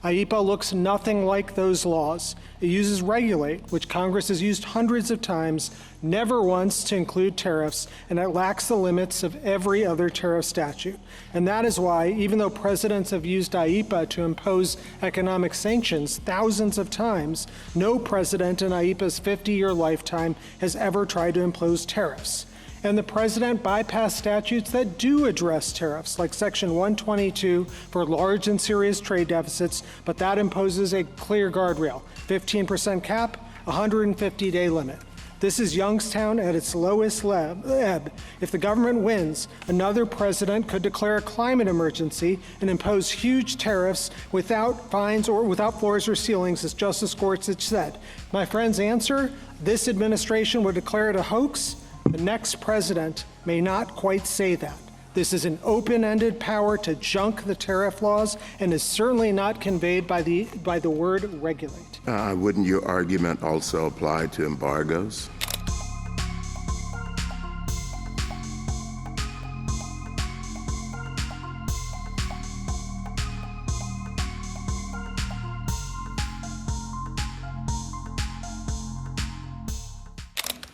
IEEPA looks nothing like those laws. It uses regulate, which Congress has used hundreds of times, never once to include tariffs, and it lacks the limits of every other tariff statute. And that is why, even though presidents have used IEEPA to impose economic sanctions thousands of times, no president in IEEPA's 50-year lifetime has ever tried to impose tariffs. And the president bypassed statutes that do address tariffs, like Section 122 for large and serious trade deficits, but that imposes a clear guardrail, 15% cap, 150-day limit. This is Youngstown at its lowest ebb. If the government wins, another president could declare a climate emergency and impose huge tariffs without fines or without floors or ceilings, as Justice Gorsuch said. My friend's answer, this administration would declare it a hoax. The next president may not quite say that. This is an open-ended power to junk the tariff laws and is certainly not conveyed by the word regulate. Wouldn't your argument also apply to embargoes?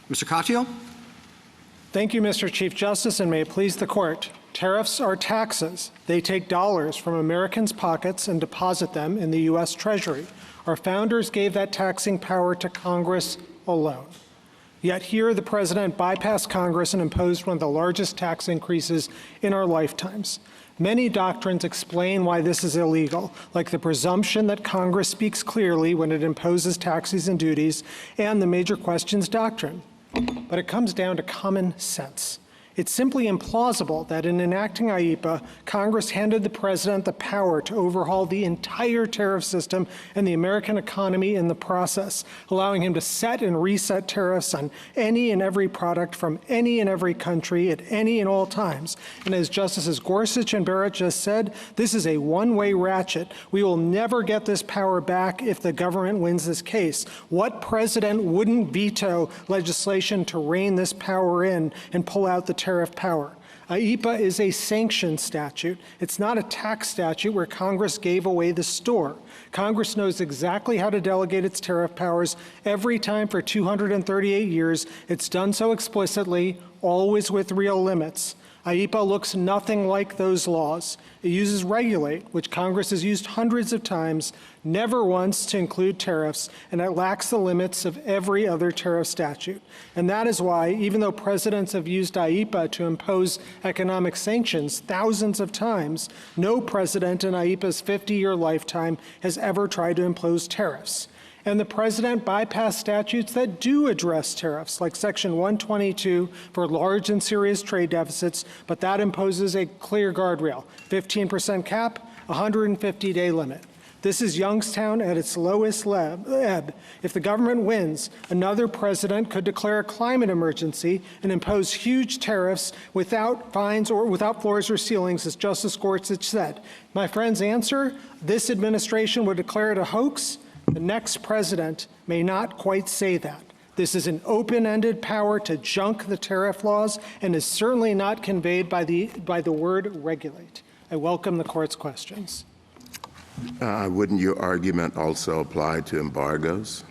Mr. Katyal. Thank you, Mr. Chief Justice, and may it please the Court. Tariffs are taxes. They take dollars from Americans' pockets and deposit them in the U.S. Treasury. Our founders gave that taxing power to Congress alone. Yet here, the president bypassed Congress and imposed one of the largest tax increases in our lifetimes. Many doctrines explain why this is illegal, like the presumption that Congress speaks clearly when it imposes taxes and duties, and the major questions doctrine. But it comes down to common sense. It's simply implausible that in enacting IEEPA, Congress handed the president the power to overhaul the entire tariff system and the American economy in the process, allowing him to set and reset tariffs on any and every product from any and every country at any and all times. And as Justices Gorsuch and Barrett just said, this is a one-way ratchet. We will never get this power back if the government wins this case. What president wouldn't veto legislation to rein this power in and pull out the tariff power? IEEPA is a sanction statute. It's not a tax statute where Congress gave away the store. Congress knows exactly how to delegate its tariff powers every time for 238 years. It's done so explicitly, always with real limits. IEEPA looks nothing like those laws. It uses regulate, which Congress has used hundreds of times, never once to include tariffs, and it lacks the limits of every other tariff statute. And that is why, even though presidents have used IEEPA to impose economic sanctions thousands of times, no president in IEEPA's 50-year lifetime has ever tried to impose tariffs. And the president bypassed statutes that do address tariffs, like Section 122 for large and serious trade deficits, but that imposes a clear guardrail, 15% cap, 150-day limit. This is Youngstown at its lowest ebb. If the government wins, another president could declare a climate emergency and impose huge tariffs without fines or without floors or ceilings, as Justice Gorsuch said. My friend's answer, this administration would declare it a hoax. The next president may not quite say that. This is an open-ended power to junk the tariff laws and is certainly not conveyed by the word regulate. I welcome the Court's questions. Wouldn't your argument also apply to embargoes?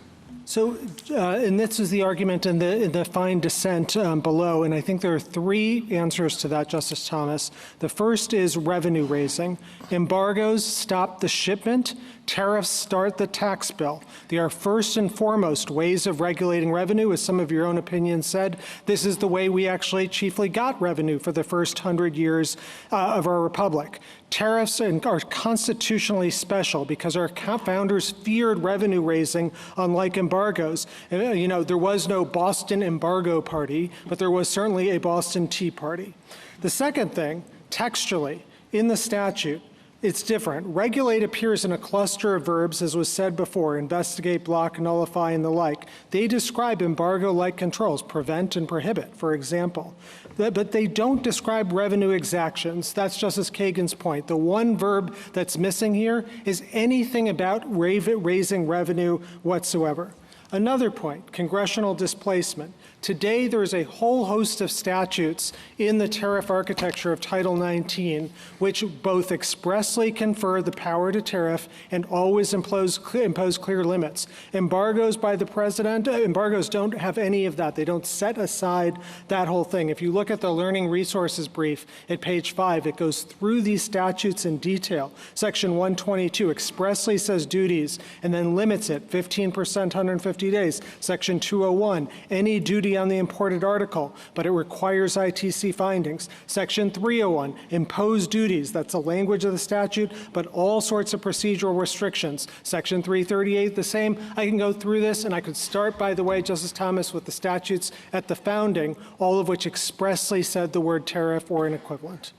So, and this is the argument in the fine dissent below, and I think there are three answers to that, Justice Thomas. The first is revenue raising. Embargoes stop the shipment. Tariffs start the tax bill. They are first and foremost ways of regulating revenue. As some of your own opinions said, this is the way we actually chiefly got revenue for the first 100 years of our republic. Tariffs are constitutionally special because our founders feared revenue raising, unlike embargoes. And, you know, there was no Boston embargo party, but there was certainly a Boston Tea Party. The second thing, textually, in the statute, it's different. Regulate appears in a cluster of verbs, as was said before, investigate, block, nullify, and the like. They describe embargo-like controls, prevent and prohibit, for example. But they don't describe revenue exactions. That's Justice Kagan's point. The one verb that's missing here is anything about raising revenue whatsoever. Another point, congressional displacement. Today, there is a whole host of statutes in the tariff architecture of Title 19, which both expressly confer the power to tariff and always impose clear limits. Embargoes by the president, embargoes don't have any of that. They don't set aside that whole thing. If you look at the Learning Resources brief at page 5, it goes through these statutes in detail. Section 122 expressly says duties and then limits it, 15%, 150 days. Section 201, any duty on the imported article, but it requires ITC findings. Section 301, impose duties. That's the language of the statute, but all sorts of procedural restrictions. Section 338, the same. I can go through this, and I could start, by the way, Justice Thomas, with the statutes at the founding, all of which expressly said the word tariff or an equivalent.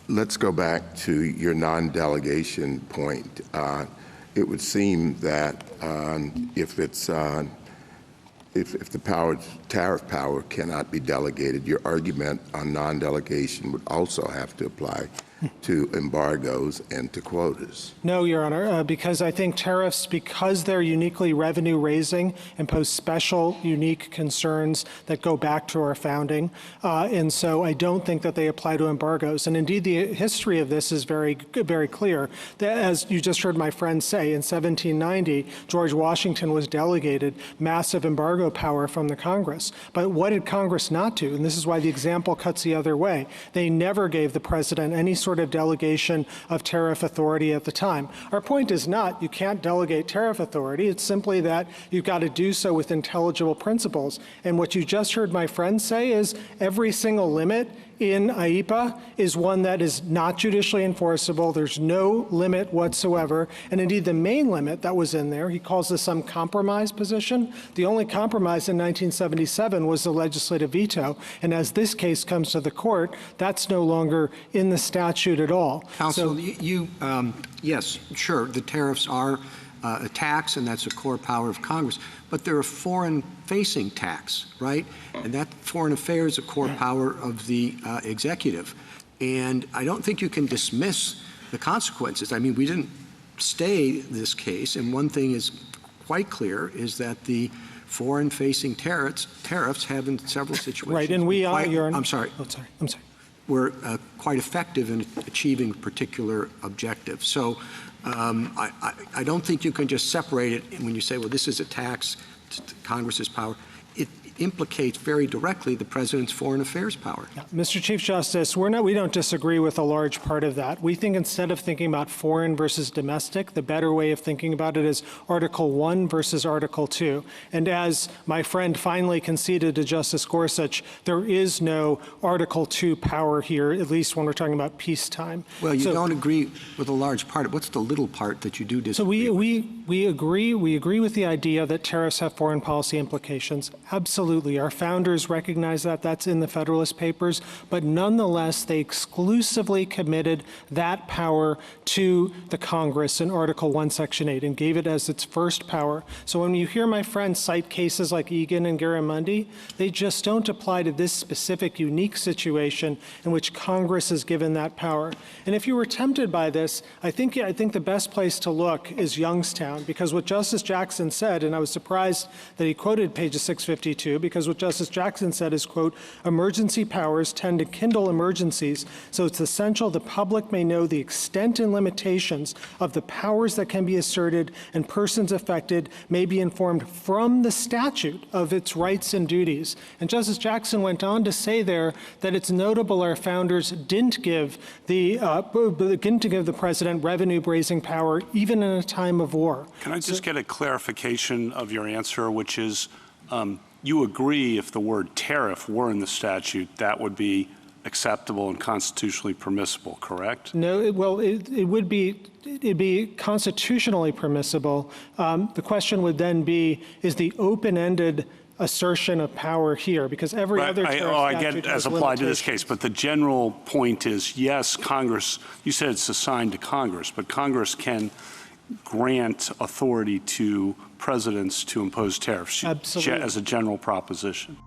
Let's go back to your non-delegation point. It would seem that if the tariff power cannot be delegated, your argument on non-delegation would also have to apply to embargoes and to quotas. No, Your Honor, because I think tariffs, because they're uniquely revenue-raising, impose special, unique concerns that go back to our founding. And so I don't think that they apply to embargoes. And indeed, the history of this is very, very clear. That, as you just heard my friend say, in 1790, George Washington was delegated massive embargo power from the Congress. But what did Congress not do? And this is why the example cuts the other way. They never gave the president any sort of delegation of tariff authority at the time. Our point is not you can't delegate tariff authority. It's simply that you've got to do so with intelligible principles. And what you just heard my friend say is every single limit in IEPA is one that is not judicially enforceable. There's no limit whatsoever. And indeed, the main limit that was in there, he calls this some compromise position. The only compromise in 1977 was the legislative veto. And as this case comes to the court, that's no longer in the statute at all. Counsel, yes, sure, the tariffs are a tax, and that's a core power of Congress. But they're a foreign-facing tax, right? And that foreign affairs is a core power of the executive. And I don't think you can dismiss the consequences. I mean, we didn't stay this case, and one thing is quite clear is that the foreign-facing tariffs have in several situations. Right, and we are. I'm sorry. Oh, sorry. I'm sorry. Were quite effective in achieving particular objectives. So I don't think you can just separate it when you say, well, this is a tax to Congress's power. It implicates very directly the president's foreign affairs power. Yeah. Mr. Chief Justice, we don't disagree with a large part of that. We think instead of thinking about foreign versus domestic, the better way of thinking about it is Article 1 versus Article 2. And as my friend finally conceded to Justice Gorsuch, there is no Article 2 power here, at least when we're talking about peacetime. Well, you don't agree with a large part. What's the little part that you do disagree with? So we agree with the idea that tariffs have foreign policy implications. Absolutely. Our founders recognize that. That's in the Federalist Papers. But nonetheless, they exclusively committed that power to the Congress in Article 1, Section 8, and gave it as its first power. So when you hear my friend cite cases like Egan and Garamendi, they just don't apply to this specific, unique situation in which Congress is given that power. And if you were tempted by this, I think the best place to look is Youngstown, because what Justice Jackson said, and I was surprised that he quoted pages 652, because what Justice Jackson said is, quote, emergency powers tend to kindle emergencies, so it's essential the public may know the extent and limitations of the powers that can be asserted, and persons affected may be informed from the statute of its rights and duties. And Justice Jackson went on to say there that it's notable our founders didn't give the president revenue-raising power even in a time of war. Can I just get a clarification of your answer, which is you agree if the word tariff were in the statute, that would be acceptable and constitutionally permissible, correct? No, it'd be constitutionally permissible. The question would then be, is the open-ended assertion of power here, because every other tariff statute I get it as applied to this case, but the general point is, yes, Congress, you said it's assigned to Congress, but Congress can grant authority to presidents to impose tariffs. Absolutely. As a general proposition.